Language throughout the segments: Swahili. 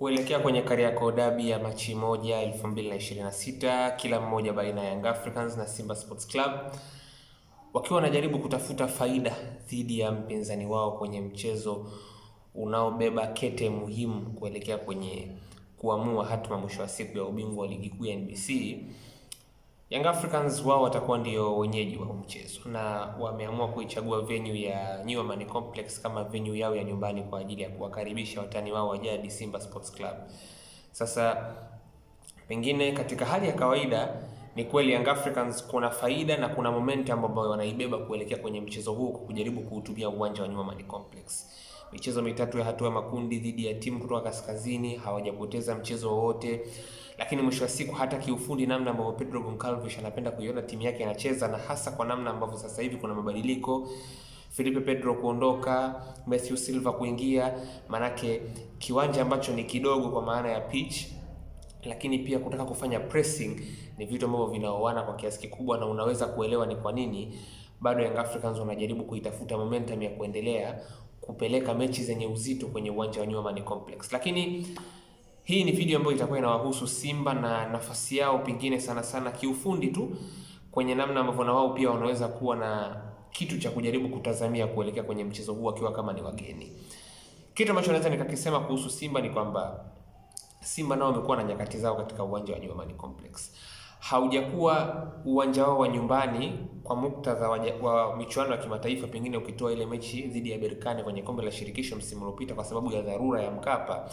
Kuelekea kwenye Kariakoo Derby ya Machi 1, 2026, kila mmoja baina ya Young Africans na Simba Sports Club wakiwa wanajaribu kutafuta faida dhidi ya mpinzani wao kwenye mchezo unaobeba kete muhimu kuelekea kwenye kuamua hatima mwisho wa siku ya ubingwa wa ligi kuu ya NBC. Young Africans wao watakuwa ndio wenyeji wa mchezo na wameamua kuichagua venue ya New Amani Complex kama venue yao ya nyumbani kwa ajili ya kuwakaribisha watani wao wa jadi Simba Sports Club. Sasa pengine katika hali ya kawaida ni kweli Young Africans kuna faida na kuna momentum ambayo wanaibeba kuelekea kwenye mchezo huu kwa kujaribu kuutumia uwanja wa New Amani Complex. Michezo mitatu ya hatua ya makundi dhidi ya timu kutoka kaskazini, hawajapoteza mchezo wowote. Lakini mwisho wa siku hata kiufundi, namna ambavyo Pedro Goncalves anapenda kuiona timu yake inacheza, na hasa kwa namna ambavyo sasa hivi kuna mabadiliko, Felipe Pedro kuondoka, Matthew Silva kuingia, manake kiwanja ambacho ni kidogo kwa maana ya pitch, lakini pia kutaka kufanya pressing ni vitu ambavyo vinaoana kwa kiasi kikubwa, na unaweza kuelewa ni kwa nini bado Young Africans wanajaribu kuitafuta momentum ya kuendelea kupeleka mechi zenye uzito kwenye uwanja wa New Amani Complex. Lakini hii ni video ambayo itakuwa inawahusu Simba na nafasi yao pengine sana sana kiufundi tu, kwenye namna ambavyo na wao pia wanaweza kuwa na kitu cha kujaribu kutazamia kuelekea kwenye mchezo huu wakiwa kama ni wageni. Kitu ambacho naweza nikakisema kuhusu Simba ni kwamba Simba nao wamekuwa na nyakati zao katika uwanja wa New Amani Complex. Haujakuwa uwanja wao wa nyumbani kwa muktadha wa michuano ya kimataifa, pengine ukitoa ile mechi dhidi ya Berkane kwenye kombe la shirikisho msimu uliopita kwa sababu ya dharura ya Mkapa.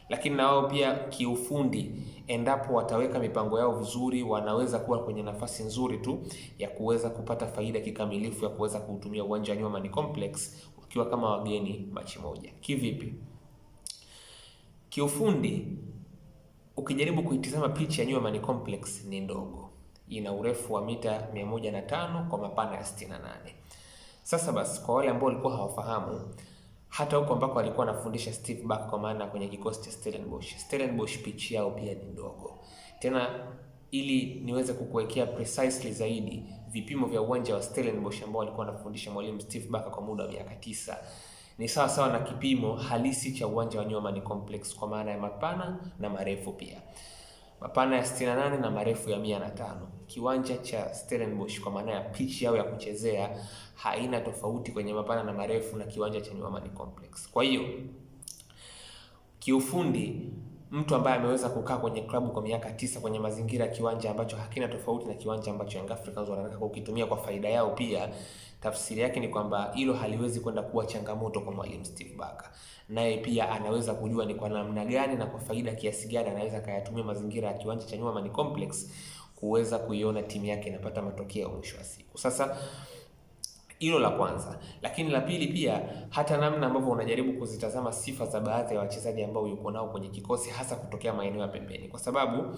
Lakini na wao pia kiufundi, endapo wataweka mipango yao vizuri, wanaweza kuwa kwenye nafasi nzuri tu ya kuweza kupata faida kikamilifu ya kuweza kuutumia uwanja wa New Amani Complex wakiwa kama wageni Machi 1. Kivipi? Kiufundi, ukijaribu kuitizama pitch ya New Amani Complex ni ndogo. Ina urefu wa mita 105 kwa mapana ya 68. Sasa basi, kwa wale ambao walikuwa hawafahamu, hata huko ambako alikuwa anafundisha Steve Barker kwa maana kwenye kikosi cha Stellenbosch pitch yao pia ni ndogo. Tena ili niweze kukuwekea precisely zaidi, vipimo vya uwanja wa Stellenbosch ambao alikuwa anafundisha mwalimu Steve Barker kwa muda wa miaka 9 ni sawa sawa na kipimo halisi cha uwanja wa New Amani Complex kwa maana ya mapana na marefu pia. Mapana ya 68 na marefu ya 105. Kiwanja cha Stellenbosch kwa maana ya pitch yao ya kuchezea haina tofauti kwenye mapana na marefu na kiwanja cha New Amani Complex. Kwa hiyo kiufundi, mtu ambaye ameweza kukaa kwenye klabu kwa miaka 9 kwenye mazingira ya kiwanja ambacho hakina tofauti na kiwanja ambacho Young Africans wanataka kukitumia kwa faida yao pia, tafsiri yake ni kwamba hilo haliwezi kwenda kuwa changamoto kwa mwalimu Steve Barker. Naye pia anaweza kujua ni kwa namna gani na kwa faida kiasi gani anaweza kayatumia mazingira ya kiwanja cha New Amani Complex kuweza kuiona timu yake inapata matokeo mwisho wa siku. Sasa hilo la kwanza. Lakini la pili pia, hata namna ambavyo unajaribu kuzitazama sifa za baadhi ya wachezaji ambao yuko nao kwenye kikosi, hasa kutokea maeneo ya pembeni, kwa sababu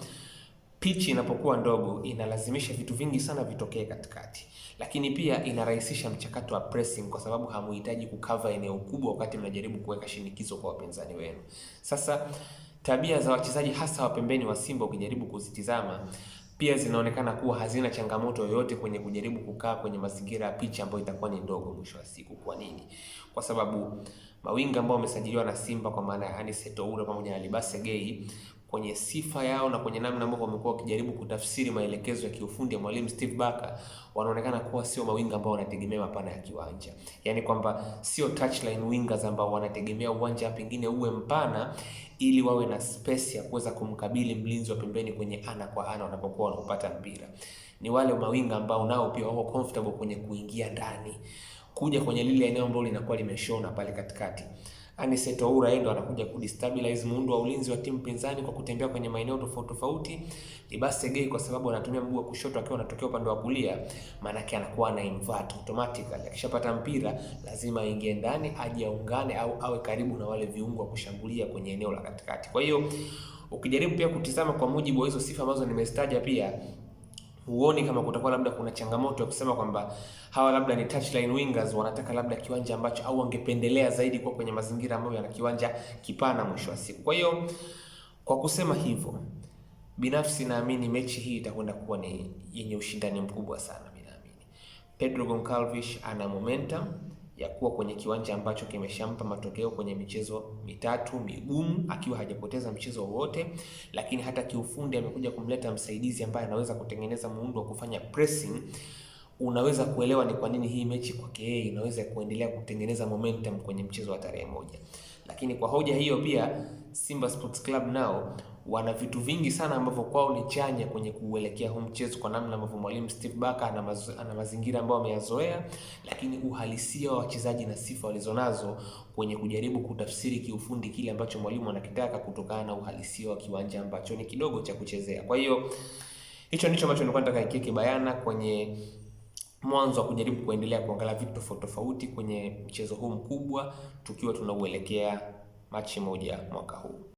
pitch inapokuwa ndogo inalazimisha vitu vingi sana vitokee katikati, lakini pia inarahisisha mchakato wa pressing kwa sababu hamuhitaji kukava eneo kubwa wakati mnajaribu kuweka shinikizo kwa wapinzani wenu. Sasa tabia za wachezaji hasa wa pembeni wa Simba ukijaribu kuzitizama pia zinaonekana kuwa hazina changamoto yoyote kwenye kujaribu kukaa kwenye mazingira ya pitch ambayo itakuwa ni ndogo mwisho wa siku. Kwa nini? Kwa sababu mawinga ambao wamesajiliwa na Simba kwa maana ya Anise Toure pamoja na Libase Gay, kwenye sifa yao na kwenye namna ambavyo wamekuwa wakijaribu kutafsiri maelekezo ya kiufundi ya mwalimu Steve Barker, wanaonekana kuwa sio mawinga ambao wanategemea mapana ya kiwanja. Yaani kwamba sio touchline wingers ambao wanategemea uwanja pengine uwe mpana ili wawe na space ya kuweza kumkabili mlinzi wa pembeni kwenye ana kwa ana wanapokuwa wanapata mpira. Ni wale mawinga ambao nao pia wako comfortable kwenye kuingia ndani, kuja kwenye lile eneo ambalo linakuwa limeshona pale katikati. Anise Toure ndo anakuja kudestabilize muundo wa ulinzi wa timu pinzani kwa kutembea kwenye maeneo tofauti tofauti. Libase Gay kwa sababu anatumia mguu wa kushoto akiwa anatokea upande wa kulia, maana yake anakuwa na invert automatically. Akishapata mpira lazima aingie ndani, aje aungane au awe karibu na wale viungo wa kushambulia kwenye eneo la katikati. Kwa hiyo ukijaribu pia kutizama kwa mujibu wa hizo sifa ambazo nimezitaja, pia huoni kama kutakuwa labda kuna changamoto ya kusema kwamba hawa labda ni touchline wingers wanataka labda kiwanja ambacho au wangependelea zaidi kwa kwenye mazingira ambayo yana kiwanja kipana mwisho wa siku. Kwa hiyo kwa kusema hivyo, binafsi naamini mechi hii itakwenda kuwa ni yenye ushindani mkubwa sana. Naamini Pedro Goncalves ana momentum ya kuwa kwenye kiwanja ambacho kimeshampa matokeo kwenye michezo mitatu migumu akiwa hajapoteza mchezo wowote, lakini hata kiufundi amekuja kumleta msaidizi ambaye anaweza kutengeneza muundo wa kufanya pressing. Unaweza kuelewa ni kwa nini hii mechi kwake yeye inaweza kuendelea kutengeneza momentum kwenye mchezo wa tarehe moja. Lakini kwa hoja hiyo pia Simba Sports Club nao wana vitu vingi sana ambavyo kwao ni chanya kwenye kuelekea huu mchezo, kwa namna ambavyo mwalimu Steve Barker ana mazingira ambayo ameyazoea, lakini uhalisia wa wachezaji na sifa walizonazo kwenye kujaribu kutafsiri kiufundi kile ambacho mwalimu anakitaka kutokana na uhalisia wa kiwanja ambacho ni kidogo cha kuchezea. Kwa hiyo hicho ndicho ambacho nilikuwa nataka nikiweke bayana kwenye mwanzo wa kujaribu kuendelea kuangalia vitu tofauti tofauti kwenye mchezo huu mkubwa tukiwa tunauelekea Machi 1 mwaka huu.